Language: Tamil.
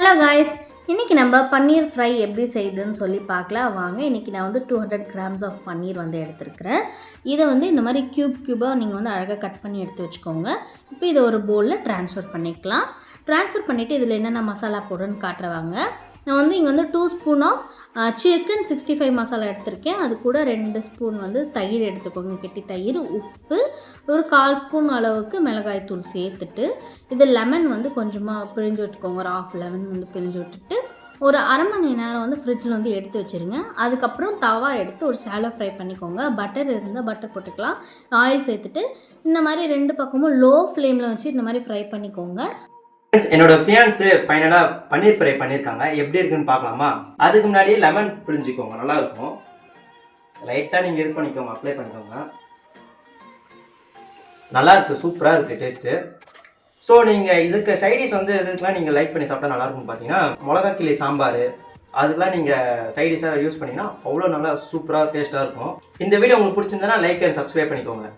ஹலோ காய்ஸ், இன்றைக்கி நம்ம பன்னீர் ஃப்ரை எப்படி செய்யுதுன்னு சொல்லி பார்க்கலாம் வாங்க. இன்றைக்கி நான் வந்து 200 கிராம்ஸ் ஆஃப் பன்னீர் வந்து எடுத்துருக்கிறேன். இதை வந்து இந்த மாதிரி க்யூபாக நீங்கள் வந்து அழகாக கட் பண்ணி எடுத்து வச்சுக்கோங்க. இப்போ இதை ஒரு பவுலில் ட்ரான்ஸ்ஃபர் பண்ணிக்கலாம். ட்ரான்ஸ்ஃபர் பண்ணிவிட்டு இதில் என்னென்ன மசாலா போடுறேன்னு காட்டுறவாங்க. நான் வந்து இங்கே வந்து 2 ஸ்பூன் ஆஃப் சிக்கன் 65 மசாலா எடுத்திருக்கேன். அது கூட 2 ஸ்பூன் வந்து தயிர் எடுத்துக்கோங்க, கெட்டி தயிர், உப்பு, ஒரு 1/4 ஸ்பூன் அளவுக்கு மிளகாய் தூள் சேர்த்துட்டு, இது லெமன் வந்து கொஞ்சமாக பிழிஞ்சு விட்டுக்கோங்க. ஒரு 1/2 லெமன் வந்து பிழிஞ்சு விட்டுட்டு ஒரு அரை மணி நேரம் வந்து ஃப்ரிட்ஜில் வந்து எடுத்து வச்சுருங்க. அதுக்கப்புறம் தவா எடுத்து ஒரு ஷாலோ ஃப்ரை பண்ணிக்கோங்க. பட்டர் இருந்தால் பட்டர் போட்டுக்கலாம். ஆயில் சேர்த்துட்டு இந்த மாதிரி 2 பக்கமும் லோ ஃப்ளேமில் வச்சு இந்த மாதிரி ஃப்ரை பண்ணிக்கோங்க. என்னோட ஃபியான்ஸு ஃபைனலாக பன்னீர் ஃப்ரை பண்ணியிருக்காங்க. எப்படி இருக்குன்னு பார்க்கலாமா? அதுக்கு முன்னாடியே லெமன் பிழிஞ்சிக்கோங்க, நல்லா இருக்கும். லைட்டாக நீங்கள் இது பண்ணிக்கோங்க, அப்ளை பண்ணிக்கோங்க. நல்லா இருக்குது, சூப்பராக இருக்குது டேஸ்ட்டு. ஸோ நீங்கள் இதுக்கு சைடிஷ் வந்து இதுக்கெலாம் நீங்கள் லைக் பண்ணி சாப்பிட்டா நல்லாயிருக்கும்னு பார்த்தீங்கன்னா, மிளகா கிளி சாம்பார் அதுக்கெலாம் நீங்கள் சைடிஷாக யூஸ் பண்ணிங்கன்னா அவ்வளோ நல்லா சூப்பராக டேஸ்ட்டாக இருக்கும். இந்த வீடியோ உங்களுக்கு பிடிச்சிருந்தனா லைக் அண்ட் சப்ஸ்கிரைப் பண்ணிக்கோங்க.